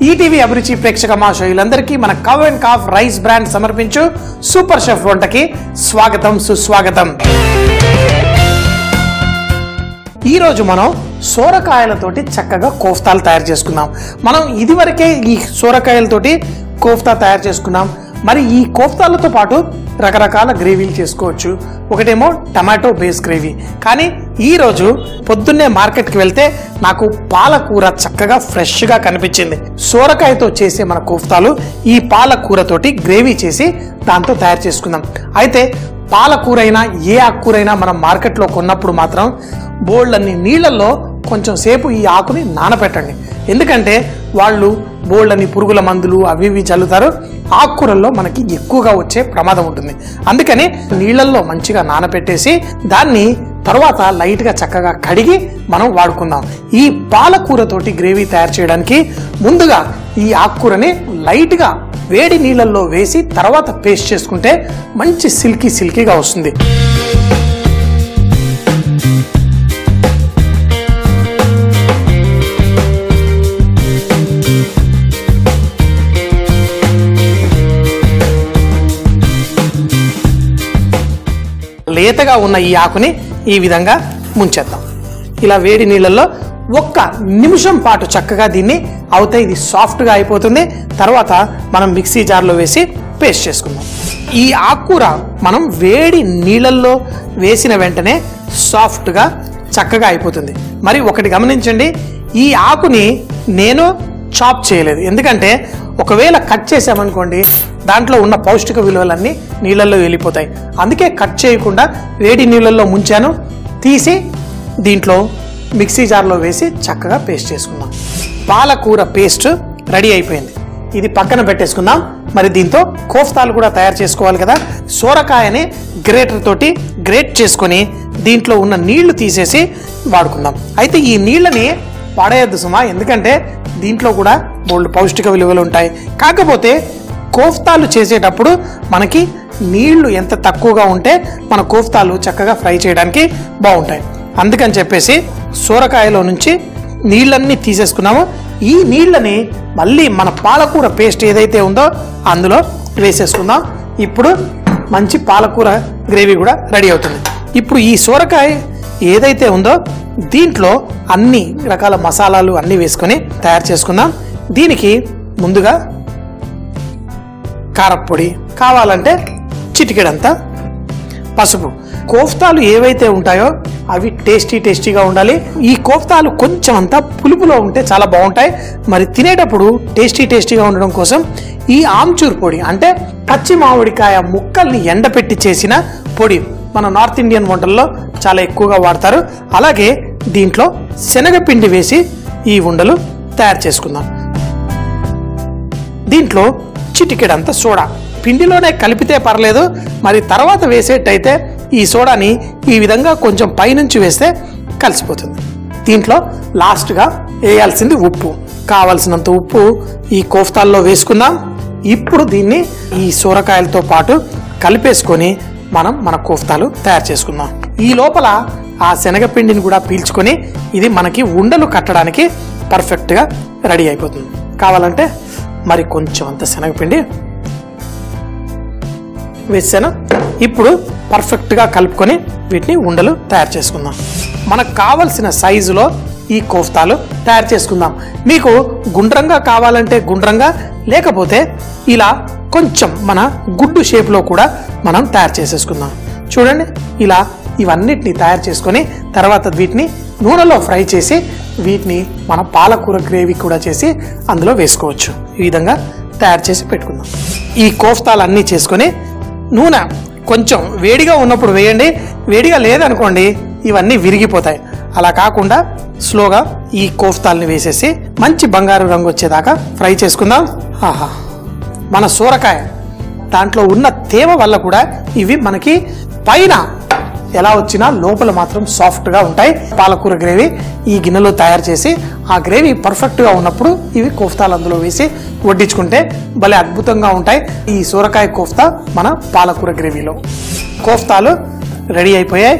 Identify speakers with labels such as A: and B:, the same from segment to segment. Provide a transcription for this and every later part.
A: ETV అభిరుచి ప్రేక్షక మహాశయులందరికీ మన cow and calf rice brand సమర్పించు సూపర్ షెఫ్ వంటకి స్వాగతం సుస్వాగతం. ఈ రోజు మనం సోరకాయలతోటి చక్కగా కోఫ్తాలు తయారు చేసుకుందాం. మనం ఇదివరకే ఈ సోరకాయలతోటి కోఫ్తా తయారు చేసుకున్నాం. మరి ఈ కోఫ్తాలతో పాటు రకరకాల గ్రేవీలు చేసుకోవచ్చు. ఒకటేమో టమాటో బేస్ గ్రేవీ. కానీ ఈరోజు పొద్దున్నే మార్కెట్కి వెళ్తే నాకు పాలకూర చక్కగా ఫ్రెష్గా కనిపించింది. సోరకాయతో చేసే మన కోఫ్తాలు ఈ పాలకూరతోటి గ్రేవీ చేసి దాంతో తయారు చేసుకుందాం. అయితే పాలకూరైనా ఏ ఆకుకూరైనా మనం మార్కెట్లో కొన్నప్పుడు మాత్రం బోళ్ళన్ని నీళ్ళల్లో కొంచెం సేపు ఈ ఆకుని నానబెట్టండి. ఎందుకంటే వాళ్ళు బోళ్ళని పురుగుల మందులు అవి ఇవి చల్లుతారు. ఆకుకూరల్లో మనకి ఎక్కువగా వచ్చే ప్రమాదం ఉంటుంది. అందుకని నీళ్ళల్లో మంచిగా నానబెట్టేసి దాన్ని తర్వాత లైట్గా చక్కగా కడిగి మనం వాడుకుందాం. ఈ పాలకూరతోటి గ్రేవీ తయారు చేయడానికి ముందుగా ఈ ఆకుకూరని లైట్గా వేడి నీళ్ళల్లో వేసి తర్వాత పేస్ట్ చేసుకుంటే మంచి సిల్కీగా వస్తుంది. లేతగా ఉన్న ఈ ఆకుని ఈ విధంగా ముంచేద్దాం. ఇలా వేడి నీళ్ళల్లో 1 నిమిషం పాటు చక్కగా దీన్ని అవుతే ఇది సాఫ్ట్గా అయిపోతుంది. తర్వాత మనం మిక్సీ జార్లో వేసి పేస్ట్ చేసుకుందాం. ఈ ఆకుకూర మనం వేడి నీళ్ళల్లో వేసిన వెంటనే సాఫ్ట్గా చక్కగా అయిపోతుంది. మరి ఒకటి గమనించండి, ఈ ఆకుని నేను చాప్ చేయలేదు. ఎందుకంటే ఒకవేళ కట్ చేసామనుకోండి దాంట్లో ఉన్న పౌష్టిక విలువలన్నీ నీళ్ళల్లో వెళ్ళిపోతాయి. అందుకే కట్ చేయకుండా వేడి నీళ్ళల్లో ముంచాను. తీసి దీంట్లో మిక్సీ జార్లో వేసి చక్కగా పేస్ట్ చేసుకుందాం. పాలకూర పేస్ట్ రెడీ అయిపోయింది. ఇది పక్కన పెట్టేసుకుందాం. మరి దీంతో కోఫ్తాలు కూడా తయారు చేసుకోవాలి కదా. సోరకాయని గ్రేటర్ తోటి గ్రేట్ చేసుకొని దీంట్లో ఉన్న నీళ్లు తీసేసి వాడుకుందాం. అయితే ఈ నీళ్ళని పడేయద్దు సుమా, ఎందుకంటే దీంట్లో కూడా బోల్డ్ పౌష్టిక విలువలు ఉంటాయి. కాకపోతే కోఫ్తాలు చేసేటప్పుడు మనకి నీళ్లు ఎంత తక్కువగా ఉంటే మన కోఫ్తాలు చక్కగా ఫ్రై చేయడానికి బాగుంటాయి. అందుకని చెప్పేసి సోరకాయలో నుంచి నీళ్ళన్నీ తీసేసుకున్నాము. ఈ నీళ్ళని మళ్ళీ మన పాలకూర పేస్ట్ ఏదైతే ఉందో అందులో వేసేసుకుందాం. ఇప్పుడు మంచి పాలకూర గ్రేవీ కూడా రెడీ అవుతుంది. ఇప్పుడు ఈ సోరకాయ ఏదైతే ఉందో దీంట్లో అన్ని రకాల మసాలాలు అన్నీ వేసుకొని తయారు చేసుకుందాం. దీనికి ముందుగా కారప్పొడి, కావాలంటే చిటికెడంతా పసుపు. కోఫ్తాలు ఏవైతే ఉంటాయో అవి టేస్టీగా ఉండాలి. ఈ కోఫ్తాలు కొంచెం అంతా పులుపులో ఉంటే చాలా బాగుంటాయి. మరి తినేటప్పుడు టేస్టీగా ఉండడం కోసం ఈ ఆమ్చూర్ పొడి అంటే పచ్చి మామిడికాయ ముక్కల్ని ఎండపెట్టి చేసిన పొడి మన నార్త్ ఇండియన్ వంటల్లో చాలా ఎక్కువగా వాడతారు. అలాగే దీంట్లో శనగపిండి వేసి ఈ ఉండలు తయారు చేసుకుందాం. దీంట్లో చిటికెడంత సోడా, పిండిలోనే కలిపితే పర్లేదు. మరి తర్వాత వేసేటైతే ఈ సోడాని ఈ విధంగా కొంచెం పైనుంచి వేస్తే కలిసిపోతుంది. దీంట్లో లాస్ట్గా వేయాల్సింది ఉప్పు. కావలసినంత ఉప్పు ఈ కోఫ్తాల్లో వేసుకుందాం. ఇప్పుడు దీన్ని ఈ సోరకాయలతో పాటు కలిపేసుకొని మన కోఫ్తాలు తయారు చేసుకుందాం. ఈ లోపల ఆ శనగపిండిని కూడా పీల్చుకొని ఇది మనకి ఉండలు కట్టడానికి పర్ఫెక్ట్గా రెడీ అయిపోతుంది. కావాలంటే మరి కొంచెం అంత శనగపిండి వేసాను. ఇప్పుడు పర్ఫెక్ట్గా కలుపుకొని వీటిని ఉండలు తయారు చేసుకుందాం. మనకు కావలసిన సైజులో ఈ కోఫ్తాలు తయారు చేసుకుందాం. మీకు గుండ్రంగా కావాలంటే గుండ్రంగా, లేకపోతే ఇలా కొంచెం మన గుడ్డు షేప్లో కూడా మనం తయారు చేసేసుకుందాం. చూడండి, ఇలా ఇవన్నిటిని తయారు చేసుకొని తర్వాత వీటిని నూనెలో ఫ్రై చేసి వీటిని మన పాలకూర గ్రేవీ కూడా చేసి అందులో వేసుకోవచ్చు. ఈ విధంగా తయారు చేసి పెట్టుకుందాం. ఈ కోఫ్తాలు అన్నీ చేసుకొని నూనె కొంచెం వేడిగా ఉన్నప్పుడు వేయండి. వేడిగా లేదనుకోండి ఇవన్నీ విరిగిపోతాయి. అలా కాకుండా స్లోగా ఈ కోఫ్తాల్ని వేసేసి మంచి బంగారు రంగు వచ్చేదాకా ఫ్రై చేసుకుందాం. ఆహా, మన సోరకాయ దాంట్లో ఉన్న తేమ వల్ల కూడా ఇవి మనకి పైన ఎలా వచ్చినా లోపల మాత్రం సాఫ్ట్గా ఉంటాయి. పాలకూర గ్రేవీ ఈ గిన్నెలో తయారు చేసి ఆ గ్రేవీ పర్ఫెక్ట్గా ఉన్నప్పుడు ఇవి కోఫ్తాలు అందులో వేసి వడ్డించుకుంటే భలే అద్భుతంగా ఉంటాయి. ఈ సోరకాయ కోఫ్తా మన పాలకూర గ్రేవీలో. కోఫ్తాలు రెడీ అయిపోయాయి.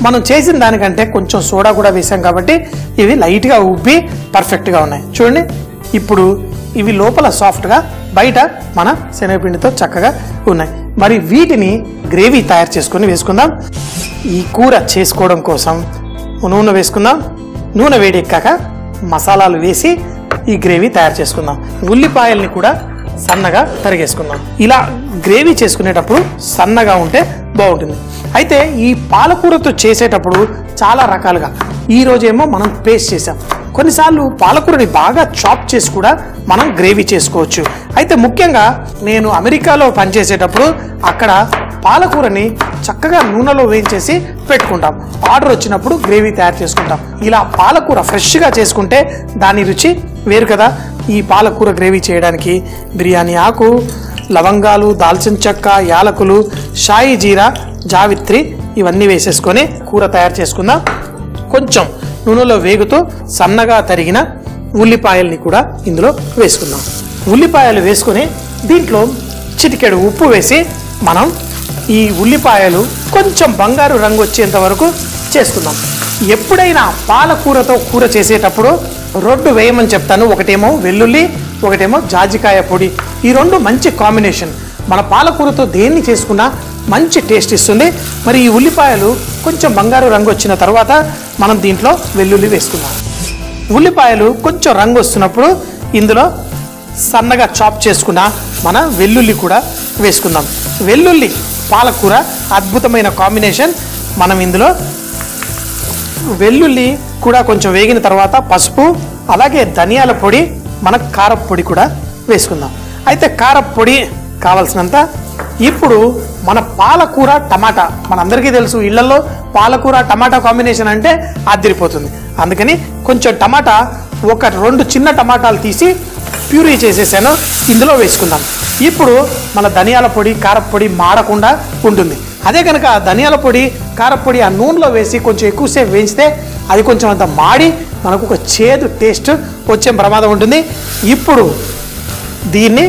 A: మనం చేసిన దానికంటే కొంచెం సోడా కూడా వేసాం కాబట్టి ఇవి లైట్గా ఉబ్బి పర్ఫెక్ట్గా ఉన్నాయి. చూడండి, ఇప్పుడు ఇవి లోపల సాఫ్ట్గా, బయట మన శనగపిండితో చక్కగా ఉన్నాయి. మరి వీటిని గ్రేవీ తయారు చేసుకొని వేసుకుందాం. ఈ కూర చేసుకోవడం కోసం నూనె వేసుకుందాం. నూనె వేడెక్కాక మసాలాలు వేసి ఈ గ్రేవీ తయారు చేసుకుందాం. ఉల్లిపాయల్ని కూడా సన్నగా తరిగేసుకుందాం. ఇలా గ్రేవీ చేసుకునేటప్పుడు సన్నగా ఉంటే బాగుంటుంది. అయితే ఈ పాలకూరతో చేసేటప్పుడు చాలా రకాలుగా, ఈ రోజేమో మనం పేస్ట్ చేసాం. కొన్నిసార్లు పాలకూరని బాగా చాప్ చేసి కూడా మనం గ్రేవీ చేసుకోవచ్చు. అయితే ముఖ్యంగా నేను అమెరికాలో పనిచేసేటప్పుడు అక్కడ పాలకూరని చక్కగా నూనెలో వేయించేసి పెట్టుకుంటాం. ఆర్డర్ వచ్చినప్పుడు గ్రేవీ తయారు చేసుకుంటాం. ఇలా పాలకూర ఫ్రెష్గా చేసుకుంటే దాని రుచి వేరు కదా. ఈ పాలకూర గ్రేవీ చేయడానికి బిర్యానీ ఆకు, లవంగాలు, దాల్చిన చెక్క, యాలకులు, షాయి జీరా, జావిత్రి ఇవన్నీ వేసేసుకొని కూర తయారు చేసుకుందాం. కొంచెం నూనెలో వేగుతూ సన్నగా తరిగిన ఉల్లిపాయల్ని కూడా ఇందులో వేసుకుందాం. ఉల్లిపాయలు వేసుకొని దీంట్లో చిటికెడు ఉప్పు వేసి మనం ఈ ఉల్లిపాయలు కొంచెం బంగారు రంగు వచ్చేంత వరకు చేసుకుందాం. ఎప్పుడైనా పాలకూరతో కూర చేసేటప్పుడు రెండు వేయమని చెప్తాను. ఒకటేమో వెల్లుల్లి, ఒకటేమో జాజికాయ పొడి. ఈ రెండు మంచి కాంబినేషన్. మన పాలకూరతో దేన్ని చేసుకున్నా మంచి టేస్ట్ ఇస్తుంది. మరి ఈ ఉల్లిపాయలు కొంచెం బంగారు రంగు వచ్చిన తర్వాత మనం దీంట్లో వెల్లుల్లి వేసుకుందాం. ఉల్లిపాయలు కొంచెం రంగు వస్తున్నప్పుడు ఇందులో సన్నగా చాప్ చేసుకున్న మన వెల్లుల్లి కూడా వేసుకుందాం. వెల్లుల్లి పాలకూర అద్భుతమైన కాంబినేషన్. మనం ఇందులో వెల్లుల్లి కూడా కొంచెం వేగిన తర్వాత పసుపు, అలాగే ధనియాల పొడి, మన కారపొడి కూడా వేసుకుందాం. అయితే కారపొడి కావాల్సినంత. ఇప్పుడు మన పాలకూర టమాటా, మనందరికీ తెలుసు ఇళ్లలో పాలకూర టమాటా కాంబినేషన్ అంటే అదిరిపోతుంది. అందుకని కొంచెం టమాటా, ఒక 2 చిన్న టమాటాలు తీసి ప్యూరీ చేసేసాను, ఇందులో వేసుకుందాం. ఇప్పుడు మన ధనియాల పొడి, కారపొడి మాడకుండా ఉంటుంది. అదే కనుక ధనియాల పొడి, కారపొడి ఆ నూనెలో వేసి కొంచెం ఎక్కువసేపు వేయిస్తే అది కొంచెం అంత మాడి మనకు ఒక చేదు టేస్ట్ వచ్చే ప్రమాదం ఉంటుంది. ఇప్పుడు దీన్ని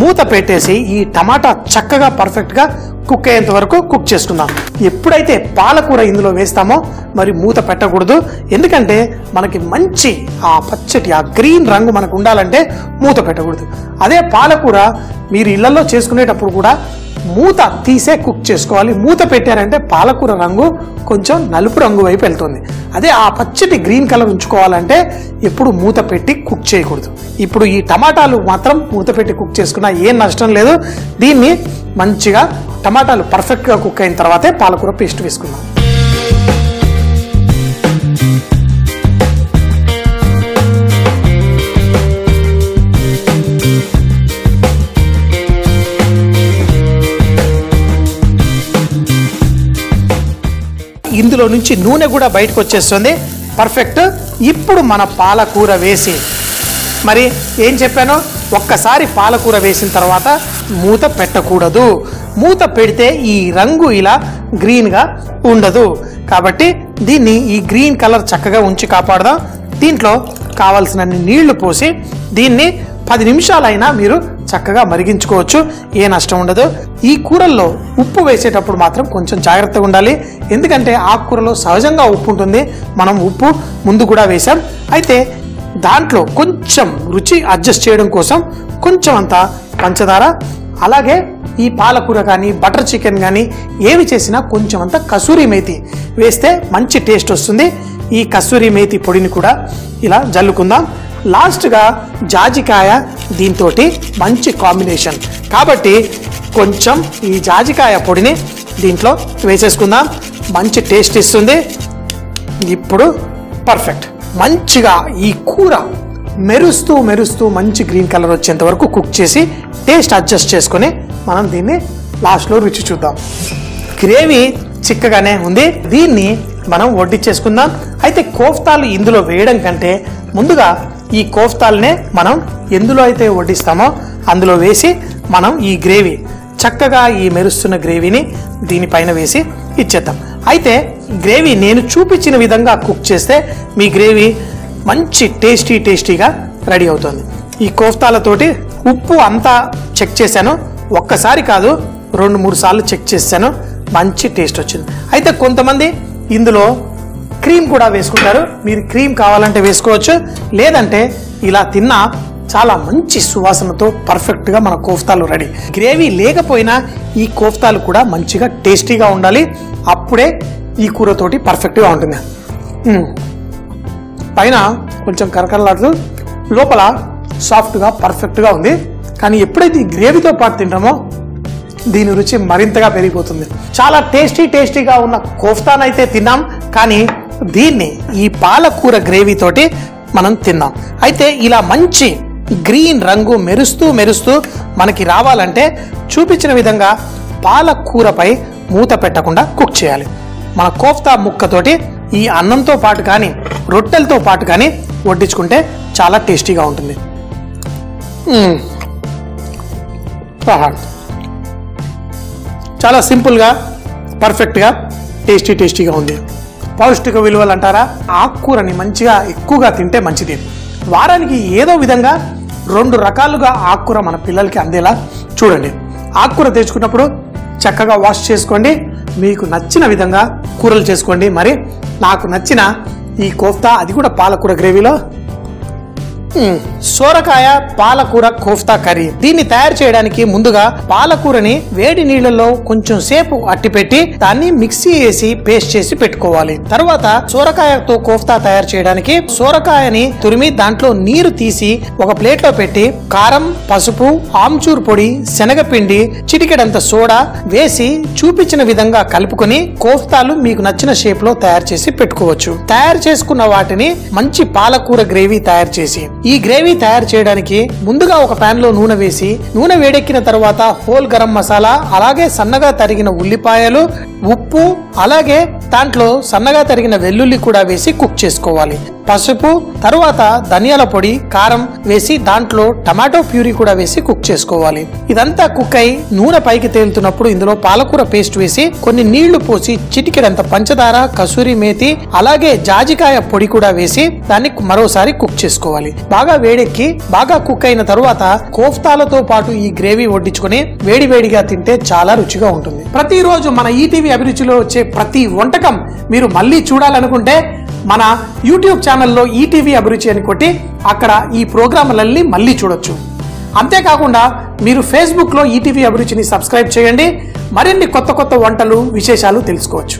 A: మూత పెట్టేసి ఈ టమాటా చక్కగా పర్ఫెక్ట్గా కుక్ అయ్యేంత వరకు కుక్ చేసుకుందాం. ఎప్పుడైతే పాలకూర ఇందులో వేస్తామో మరి మూత పెట్టకూడదు. ఎందుకంటే మనకి మంచి ఆ పచ్చటి ఆ గ్రీన్ రంగు మనకు ఉండాలంటే మూత పెట్టకూడదు. అదే పాలకూర మీరు ఇళ్లలో చేసుకునేటప్పుడు కూడా మూత తీసే కుక్ చేసుకోవాలి. మూత పెట్టారంటే పాలకూర రంగు కొంచెం నలుపు రంగు వైపు వెళ్తుంది. అదే ఆ పచ్చటి గ్రీన్ కలర్ ఉంచుకోవాలంటే ఎప్పుడు మూత పెట్టి కుక్ చేయకూడదు. ఇప్పుడు ఈ టమాటాలు మాత్రం మూత పెట్టి కుక్ చేసుకున్నా ఏం నష్టం లేదు. దీన్ని మంచిగా టమాటాలు పర్ఫెక్ట్గా కుక్ అయిన తర్వాతే పాలకూర పేస్ట్ వేసుకుందాం. ఇందులో నుంచి నూనె కూడా బయటకు వచ్చేస్తుంది. పర్ఫెక్ట్. ఇప్పుడు మన పాలకూర వేసి, మరి ఏం చెప్పానో, ఒక్కసారి పాలకూర వేసిన తర్వాత మూత పెట్టకూడదు. మూత పెడితే ఈ రంగు ఇలా గ్రీన్గా ఉండదు. కాబట్టి దీన్ని ఈ గ్రీన్ కలర్ చక్కగా ఉంచి కాపాడదాం. దీంట్లో కావాల్సినన్ని నీళ్లు పోసి దీన్ని 10 నిమిషాలైనా మీరు చక్కగా మరిగించుకోవచ్చు. ఏ నష్టం ఉండదు. ఈ కూరల్లో ఉప్పు వేసేటప్పుడు మాత్రం కొంచెం జాగ్రత్తగా ఉండాలి. ఎందుకంటే ఆకుకూరలో సహజంగా ఉప్పు ఉంటుంది. మనం ఉప్పు ముందు కూడా వేసాం. అయితే దాంట్లో కొంచెం రుచి అడ్జస్ట్ చేయడం కోసం కొంచెం అంత పంచదార, అలాగే ఈ పాలకూర కానీ బటర్ చికెన్ కానీ ఏవి చేసినా కొంచెం అంత కసూరి మేతి వేస్తే మంచి టేస్ట్ వస్తుంది. ఈ కసూరి మేతి పొడిని కూడా ఇలా జల్లుకుందాం. లాస్ట్గా జాజికాయ దీంతో మంచి కాంబినేషన్ కాబట్టి కొంచెం ఈ జాజికాయ పొడిని దీంట్లో వేసేసుకుందాం. మంచి టేస్ట్ ఇస్తుంది. ఇప్పుడు పర్ఫెక్ట్. మంచిగా ఈ కూర మెరుస్తూ మెరుస్తూ మంచి గ్రీన్ కలర్ వచ్చేంత వరకు కుక్ చేసి టేస్ట్ అడ్జస్ట్ చేసుకొని మనం దీన్ని లాస్ట్లో రుచి చూద్దాం. గ్రేవీ చిక్కగానే ఉంది. దీన్ని మనం వడ్డించేసుకుందాం. అయితే కోఫ్తాలు ఇందులో వేయడం కంటే ముందుగా ఈ కోఫ్తాలనే మనం ఎందులో అయితే వడ్డిస్తామో అందులో వేసి మనం ఈ గ్రేవీ చక్కగా ఈ మెరుస్తున్న గ్రేవీని దీనిపైన వేసి ఇచ్చేద్దాం. అయితే గ్రేవీ నేను చూపించిన విధంగా కుక్ చేస్తే మీ గ్రేవీ మంచి టేస్టీగా రెడీ అవుతుంది. ఈ కోఫ్తాలతోటి ఉప్పు అంతా చెక్ చేశాను. ఒక్కసారి కాదు 2-3 సార్లు చెక్ చేశాను. మంచి టేస్ట్ వచ్చింది. అయితే కొంతమంది ఇందులో క్రీమ్ కూడా వేసుకుంటారు. మీరు క్రీమ్ కావాలంటే వేసుకోవచ్చు. లేదంటే ఇలా తిన్నా చాలా మంచి సువాసనతో పర్ఫెక్ట్ గా మన కోఫ్తాలు రెడీ. గ్రేవీ లేకపోయినా ఈ కోఫ్తాలు కూడా మంచిగా టేస్టీగా ఉండాలి. అప్పుడే ఈ కూరతోటి పర్ఫెక్ట్ గా ఉంటుంది. పైన కొంచెం కరకరలాడుతూ లోపల సాఫ్ట్ గా పర్ఫెక్ట్ గా ఉంది. కానీ ఎప్పుడైతే ఈ గ్రేవీతో పాటు తింటామో దీని రుచి మరింతగా పెరిగిపోతుంది. చాలా టేస్టీగా ఉన్న కోఫ్తానైతే తిన్నాం, కానీ దీన్ని ఈ పాలకూర గ్రేవీ తోటి మనం తిన్నాం. అయితే ఇలా మంచి గ్రీన్ రంగు మెరుస్తూ మనకి రావాలంటే చూపించిన విధంగా పాలకూరపై మూత పెట్టకుండా కుక్ చేయాలి. మన కోఫ్తా ముక్కతోటి ఈ అన్నంతో పాటు కానీ రొట్టెలతో పాటు కానీ వడ్డించుకుంటే చాలా టేస్టీగా ఉంటుంది. చాలా సింపుల్గా పర్ఫెక్ట్గా టేస్టీగా ఉంది. పౌష్టిక విలువలు అంటారా, ఆకుకూరని మంచిగా ఎక్కువగా తింటే మంచిది. వారానికి ఏదో విధంగా 2 రకాలుగా ఆకుకూర మన పిల్లలకి అందేలా చూడండి. ఆకుకూర తెచ్చుకున్నప్పుడు చక్కగా వాష్ చేసుకోండి. మీకు నచ్చిన విధంగా కూరలు చేసుకోండి. మరి నాకు నచ్చిన ఈ కోఫ్తా, అది కూడా పాలకూర గ్రేవీలో, సోరకాయ పాలకూర కోఫ్తా కర్రీ. దీన్ని తయారు చేయడానికి ముందుగా పాలకూరని వేడి నీళ్లలో కొంచెం సేపు అట్టిపెట్టి దాన్ని మిక్సీ వేసి పేస్ట్ చేసి పెట్టుకోవాలి. తర్వాత సోరకాయతో కోఫ్తా తయారు చేయడానికి సోరకాయని తురిమి దాంట్లో నీరు తీసి ఒక ప్లేట్ లో పెట్టి కారం, పసుపు, ఆమ్చూర్ పొడి, శనగపిండి, చిటికెడంత సోడా వేసి చూపించిన విధంగా కలుపుకొని కోఫ్తాలు మీకు నచ్చిన షేప్ లో తయారు చేసి పెట్టుకోవచ్చు. తయారు చేసుకున్న వాటిని మంచి పాలకూర గ్రేవీ తయారు చేసి, ఈ గ్రేవీ తయారు చేయడానికి ముందుగా ఒక పాన్ లో నూనె వేసి, నూనె వేడెక్కిన తర్వాత హోల్ గరం మసాలా, అలాగే సన్నగా తరిగిన ఉల్లిపాయలు, ఉప్పు, అలాగే దాంట్లో సన్నగా తరిగిన వెల్లుల్లి కూడా వేసి కుక్ చేసుకోవాలి. పసుపు, తరువాత ధనియాల పొడి, కారం వేసి దాంట్లో టమాటో ప్యూరీ కూడా వేసి కుక్ చేసుకోవాలి. ఇదంతా కుక్ అయి నూనె పైకి తేలుతున్నప్పుడు ఇందులో పాలకూర పేస్ట్ వేసి కొన్ని నీళ్లు పోసి చిటికెడంత పంచదార, కసూరి మేతి, అలాగే జాజికాయ పొడి కూడా వేసి దాన్ని మరోసారి కుక్ చేసుకోవాలి. బాగా వేడెక్కి బాగా కుక్ అయిన తరువాత కోఫ్తాలతో పాటు ఈ గ్రేవీ వడ్డించుకొని వేడివేడిగా తింటే చాలా రుచిగా ఉంటుంది. ప్రతిరోజు మన ఈటీవీ అభిరుచిలో వచ్చే ప్రతి వంటకం మీరు మళ్ళీ చూడాలనుకుంటే మన యూట్యూబ్ ఛానల్లో ఈటీవీ అభిరుచి అని కొట్టి అక్కడ ఈ ప్రోగ్రాంలన్నీ మళ్ళీ చూడొచ్చు. అంతేకాకుండా మీరు ఫేస్బుక్లో ఈటీవీ అభిరుచిని సబ్స్క్రైబ్ చేయండి. మరిన్ని కొత్త వంటలు, విశేషాలు తెలుసుకోవచ్చు.